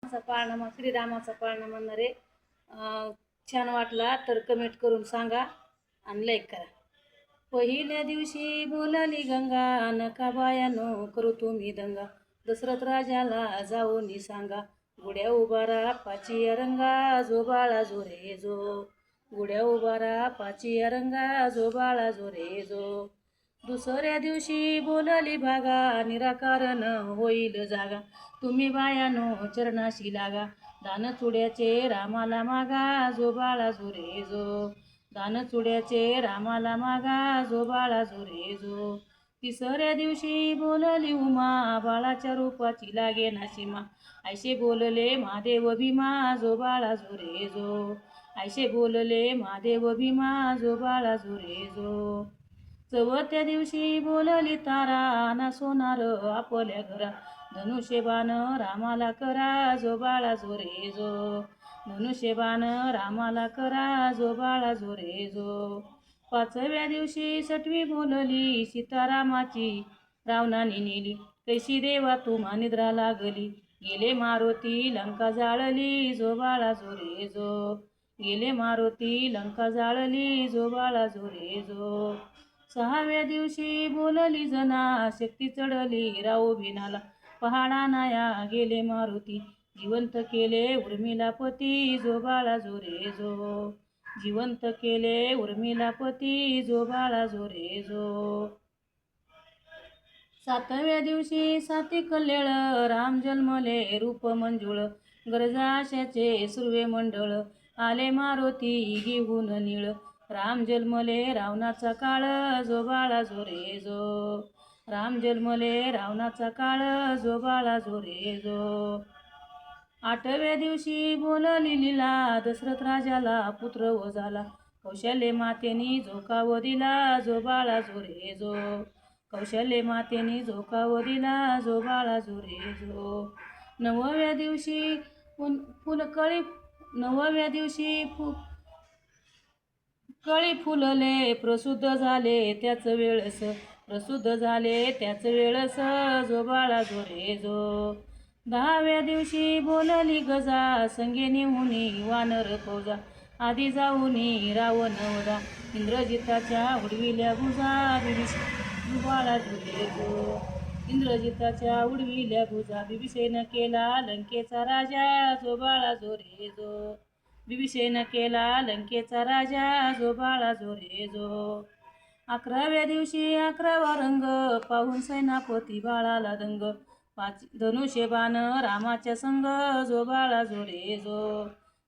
असा पाळणा श्रीरामाचा पाळणा म्हणणारे छान वाटला तर कमेंट करून सांगा आणि लाईक करा. पहिल्या दिवशी बोलाली गंगा, नका बायानो करू तुम्ही दंगा. दशरथ राजाला जाऊन सांगा, गुड्या उभारा पाची रंगा, जो बाळा जो रे जो. गुड्या उभारा पाची रंगा, जो बाळा जो रे जो. दुसऱ्या दिवशी बोलली भागा, निराकारण होईल जागा. तुम्ही बायानो चरणाशी लागा, दान चुड्याचे रामाला मागा, जो बाळा जो रे जो. दान चुड्याचे रामाला मागा, जो बाळा जो रे जो. तिसऱ्या दिवशी बोलली उमा, बाळाच्या रूपाची लागे ना सीमा. ऐसे बोलले महादेव भीमा, जो बाळा जो रे जो. ऐसे बोलले महादेव भीमा, जो बाळा जो रे जो. चौथ्या दिवशी बोलली तारा, ना सोनार आपल्या घरा. धनुष्यबाण रामाला करा, जो बाळा जो रे जो. धनुष्यबाण रामाला करा, जो बाळा जो रे जो. पाचव्या दिवशी सटवी बोलली, सीतारामाची रावणाने नेली. कैसी देवा तुम्हा निद्रा लागली, गेले मारुती लंका जाळली, जो बाळा जो रे जो. गेले मारुती लंका जाळली, जो बाळा जो रे जो. सहाव्या दिवशी बोलली जना, शक्ती चढली राऊ भिनाला. पहाडा नाया गेले मारुती, जिवंत केले उर्मिला पती, जो बाळा जो रे जो. जिवंत केले उर्मिला पती, जो बाळा जो रे जो. सातव्या दिवशी साती कल्याळ, राम जन्मले रूप मंजुळ. गरजाशाचे सुर्वे मंडळ, आले मारुती घेऊन निळ. राम जन्मले रावणाचा काळ, जो बाळा जो रे जो. राम जन्मले रावणाचा काळ, जो बाळा जो रे जो. आठव्या दिवशी बोलली लीला, दशरथ राजाला पुत्र व झाला. कौशल्य मातेनी झोकाव दिला, जो बाळा जो रे जो. कौशल्य मातेनी झोकाव दिला, जो बाळा जो रे जो. नवव्या दिवशी फुलकळी नवव्या दिवशी कळी फुलले, प्रसूद्ध झाले त्याच वेळस. प्रसूद्ध झाले त्याच वेळस, जो बाळा जो रे जो. दहाव्या दिवशी बोलली गजा, संगे नेहुनी वानर फौजा. आधी जाऊनी रावण वधा, इंद्रजिताच्या उडविल्या भुजा, जो बाळा जो रे जो. इंद्रजिताच्या उडविल्या भुजा, बिभीषण केला लंकेचा राजा, जो बाळा जो रे जो. बिभीषण केला लंकेचा राजा, जो बाळा जो रे जो. अकराव्या दिवशी 11वा रंग, पाहून सेनापती बाळाला दंग. धनुष्यबाण रामाच्या संग, जो बाळा जो रे जो.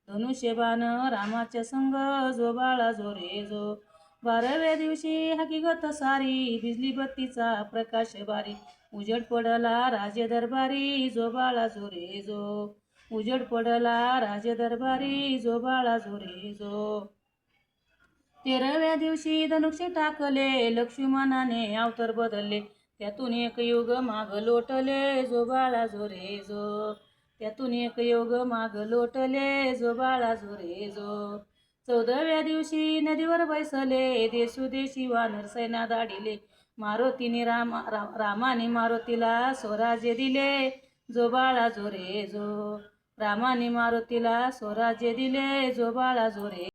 धनुष्यबाण रामाच्या संग, जो बाळा जो रे जो. 12व्या दिवशी हकीकत सारी, भिजली बत्तीचा प्रकाश बारी. उजड पडला राजदरबारी, जो बाळा जो रे जो. उजड पडला राजदरबारी, जो बाळा जो रे जो. 13व्या दिवशी धनुष्य टाकले, लक्ष्मणाने अवतार बदलले. त्यातून एक युग माग लोटले, जो बाळा जो रे जो. त्यातून एक युग माग लोटले, जो बाळा जो रे जो. 14व्या दिवशी नदीवर बैसले, देशोदेशी वानर सैना दाडिले. मारुतीने रामाने मारुतीला स्वराज्य दिले, जो बाळा जो रे जो. रामाने मारुतीला स्वराज्य दिले, जो बाळा जो रे